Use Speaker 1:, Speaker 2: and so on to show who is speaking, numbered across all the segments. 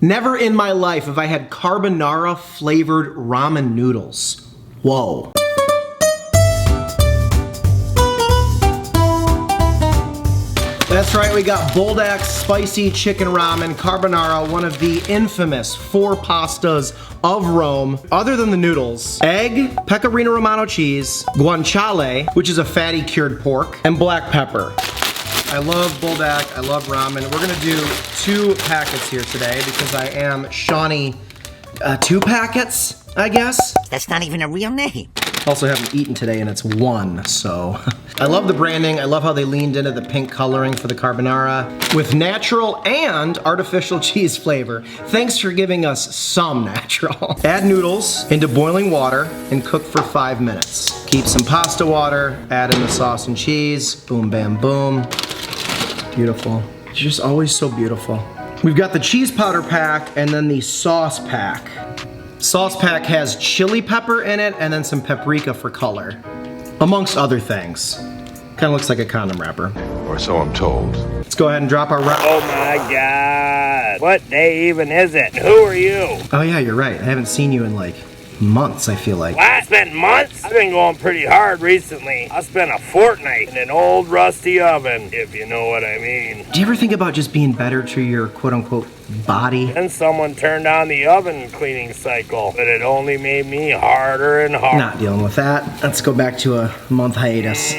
Speaker 1: Never in my life have I had carbonara flavored ramen noodles. Whoa. That's right, we got Boldak's spicy chicken ramen carbonara, one of the infamous 4 pastas of Rome. Other than the noodles, egg, pecorino romano cheese, guanciale, which is a fatty cured pork, and black pepper. I love Boldak, I love ramen. We're gonna do 2 packets here today because I am Shawnee 2 packets, I guess.
Speaker 2: That's not even a real name.
Speaker 1: Also haven't eaten today and it's 1, so. I love the branding. I love how they leaned into the pink coloring for the carbonara with natural and artificial cheese flavor. Thanks for giving us some natural. Add noodles into boiling water and cook for 5 minutes. Keep some pasta water, add in the sauce and cheese. Boom, bam, boom. Beautiful. It's just always so beautiful. We've got the cheese powder pack and then the sauce pack. Sauce pack has chili pepper in it and then some paprika for color, amongst other things. Kind of looks like a condom wrapper.
Speaker 3: Or so I'm told.
Speaker 1: Let's go ahead and drop our
Speaker 4: Oh my God. What day even is it? Who are you?
Speaker 1: Oh yeah, you're right. I haven't seen you in like months, I feel like.
Speaker 4: What? Spent months? I've been going pretty hard recently. I spent a fortnight in an old rusty oven, if you know what I mean.
Speaker 1: Do you ever think about just being better to your quote unquote body?
Speaker 4: Then someone turned on the oven cleaning cycle, but it only made me harder and harder.
Speaker 1: Not dealing with that. Let's go back to a month hiatus.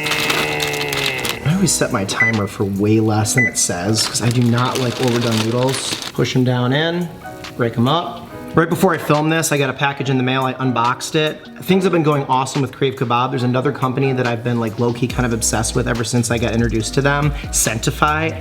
Speaker 1: I always set my timer for way less than it says because I do not like overdone noodles. Push them down in, break them up. Right before I filmed this, I got a package in the mail, I unboxed it. Things have been going awesome with Crave Kebab. There's another company that I've been like low-key kind of obsessed with ever since I got introduced to them, Scentify.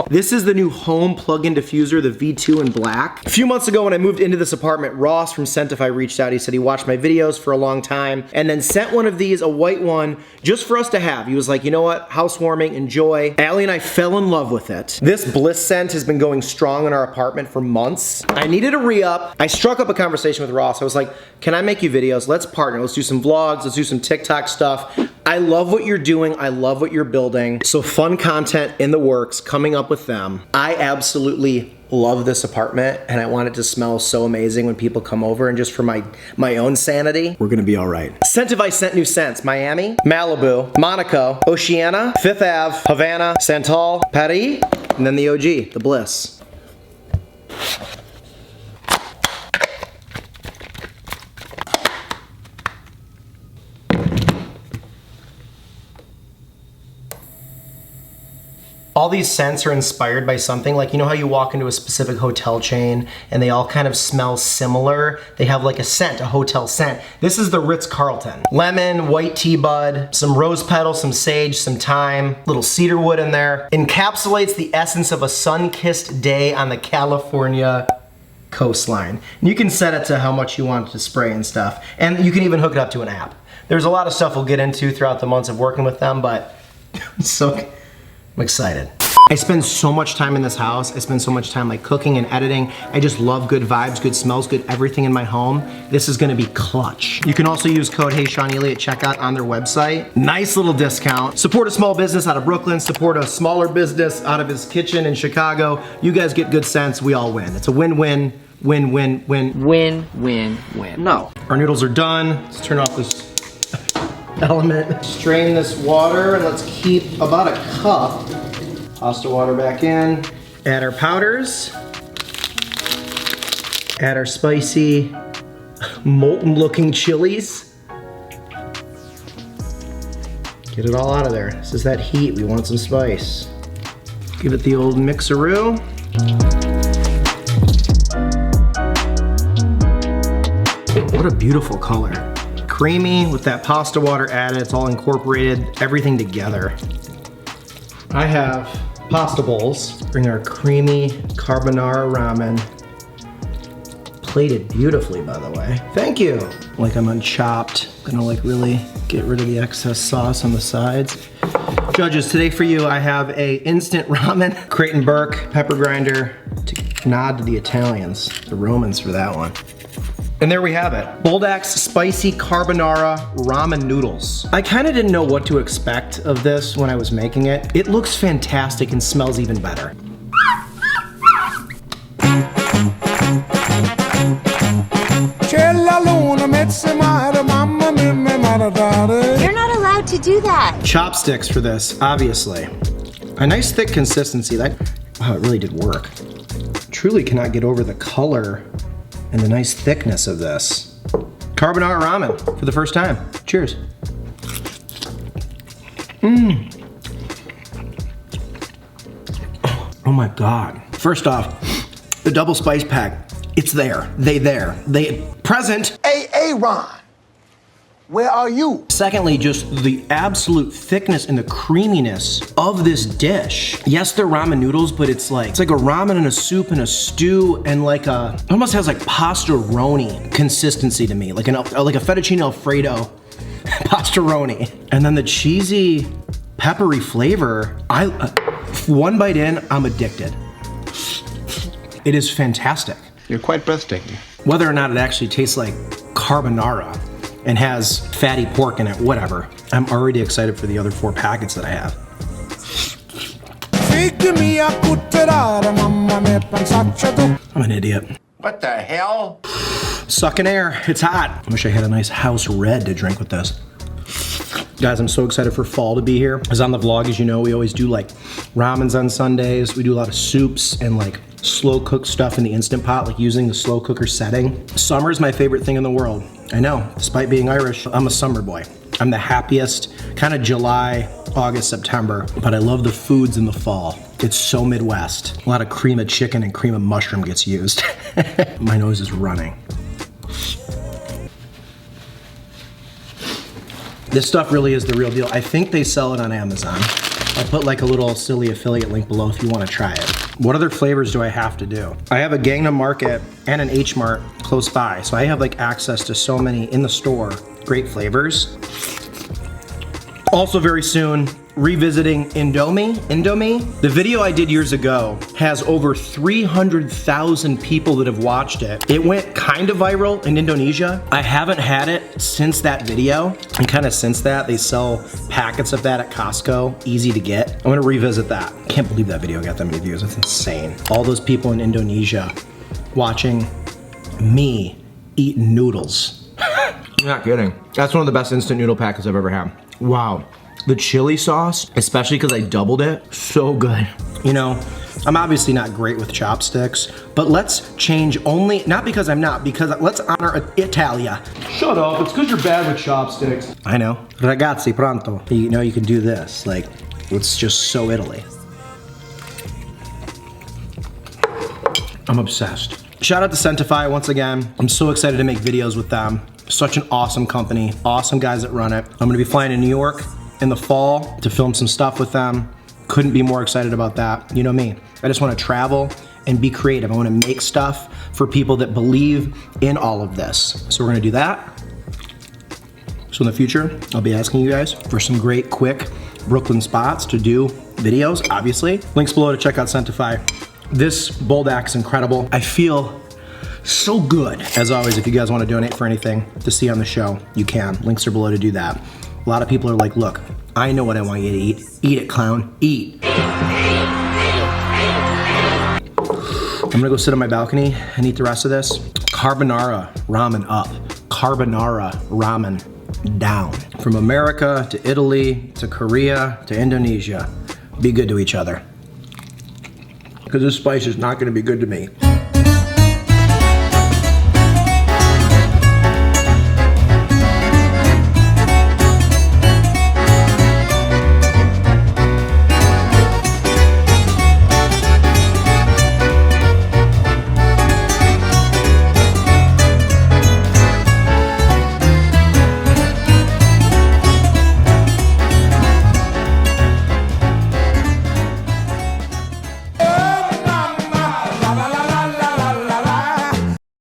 Speaker 1: This is the new home plug-in diffuser, the V2 in black. A few months ago when I moved into this apartment, Ross from Scentify reached out. He said he watched my videos for a long time and then sent one of these, a white one, just for us to have. He was like, you know what, housewarming, enjoy. Allie and I fell in love with it. This bliss scent has been going strong in our apartment for months. I needed a re-up. I struck up a conversation with Ross. I was like, can I make you videos? Let's partner. Let's do some vlogs. Let's do some TikTok stuff. I love what you're doing. I love what you're building. So fun content in the works, coming up with them. I absolutely love this apartment and I want it to smell so amazing when people come over, and just for my own sanity, we're gonna be all right. Scentify sent new scents: Miami, Malibu, Monaco, Oceana, Fifth Ave, Havana, Santal, Paris, and then the OG, the Bliss. All these scents are inspired by something. Like, you know how you walk into a specific hotel chain and they all kind of smell similar? They have like a scent, a hotel scent. This is the Ritz-Carlton. Lemon, white tea bud, some rose petal, some sage, some thyme, little cedar wood in there. Encapsulates the essence of a sun-kissed day on the California coastline. And you can set it to how much you want it to spray and stuff. And you can even hook it up to an app. There's a lot of stuff we'll get into throughout the months of working with them, but I'm excited. I spend so much time in this house. I spend so much time like cooking and editing. I just love good vibes, good smells, good everything in my home. This is gonna be clutch. You can also use code HeySeanEly at checkout on their website. Nice little discount. Support a small business out of Brooklyn, support a smaller business out of his kitchen in Chicago. You guys get good sense, we all win. It's a win-win, win-win-win.
Speaker 2: Win-win-win. No.
Speaker 1: Our noodles are done. Let's turn off this element. Strain this water and let's keep about a cup. Pasta water back in. Add our powders. Add our spicy, molten looking chilies. Get it all out of there. This is that heat, we want some spice. Give it the old mixeroo. What a beautiful color. Creamy with that pasta water added, it's all incorporated, everything together. I have pasta bowls. Bring our creamy carbonara ramen. Plated beautifully, by the way. Thank you. Like I'm unchopped. Gonna like really get rid of the excess sauce on the sides. Judges, today for you, I have a instant ramen, Crate and Burke pepper grinder to nod to the Italians, the Romans for that one. And there we have it. Bulldak's Spicy Carbonara Ramen Noodles. I kind of didn't know what to expect of this when I was making it. It looks fantastic and smells even better.
Speaker 3: You're not allowed to do that.
Speaker 1: Chopsticks for this, obviously. A nice thick consistency. That, wow, it really did work. Truly cannot get over the color and the nice thickness of this. Carbonara ramen for the first time. Cheers. Oh my God. First off, the double spice pack, it's there. They present.
Speaker 3: Hey, Ron, where are you?
Speaker 1: Secondly, just the absolute thickness and the creaminess of this dish. Yes, they're ramen noodles, but it's like a ramen and a soup and a stew and like it almost has like pastaroni consistency to me, like a fettuccine Alfredo pastaroni. And then the cheesy, peppery flavor, one bite in, I'm addicted. It is fantastic.
Speaker 5: You're quite breathtaking.
Speaker 1: Whether or not it actually tastes like carbonara and has fatty pork in it, whatever. I'm already excited for the other 4 packets that I have. I'm an idiot.
Speaker 5: What the hell?
Speaker 1: Sucking air, it's hot. I wish I had a nice house red to drink with this. Guys, I'm so excited for fall to be here. As on the vlog, as you know, we always do like ramens on Sundays. We do a lot of soups and like slow cooked stuff in the Instant Pot, like using the slow cooker setting. Summer is my favorite thing in the world. I know, despite being Irish, I'm a summer boy. I'm the happiest, kind of July, August, September, but I love the foods in the fall. It's so Midwest. A lot of cream of chicken and cream of mushroom gets used. My nose is running. This stuff really is the real deal. I think they sell it on Amazon. I'll put like a little silly affiliate link below if you want to try it. What other flavors do I have to do? I have a Gangnam Market and an H Mart close by, so I have like access to so many in the store, great flavors. Also very soon, revisiting Indomie. The video I did years ago has over 300,000 people that have watched it. It went kind of viral in Indonesia. I haven't had it since that video, and kind of since that, they sell packets of that at Costco, easy to get. I'm gonna revisit that. Can't believe that video got that many views, that's insane. All those people in Indonesia watching me eat noodles. I'm not kidding. That's one of the best instant noodle packets I've ever had. Wow. The chili sauce, especially because I doubled it, so good. You know, I'm obviously not great with chopsticks, but let's change only, not because I'm not, because let's honor Italia. Shut up, it's because you're bad with chopsticks. I know. Ragazzi, pronto. You know you can do this, like, it's just so Italy. I'm obsessed. Shout out to Scentify once again. I'm so excited to make videos with them. Such an awesome company, awesome guys that run it. I'm gonna be flying to New York in the fall to film some stuff with them. Couldn't be more excited about that. You know me, I just wanna travel and be creative. I wanna make stuff for people that believe in all of this. So we're gonna do that. So in the future, I'll be asking you guys for some great, quick Brooklyn spots to do videos, obviously. Links below to check out Scentify. This Bulldak's incredible. I feel so good. As always, if you guys wanna donate for anything to see on the show, you can. Links are below to do that. A lot of people are like, look, I know what I want you to eat. Eat it, clown, eat. I'm gonna go sit on my balcony and eat the rest of this. Carbonara ramen up. Carbonara ramen down. From America to Italy to Korea to Indonesia. Be good to each other. Because this spice is not gonna be good to me.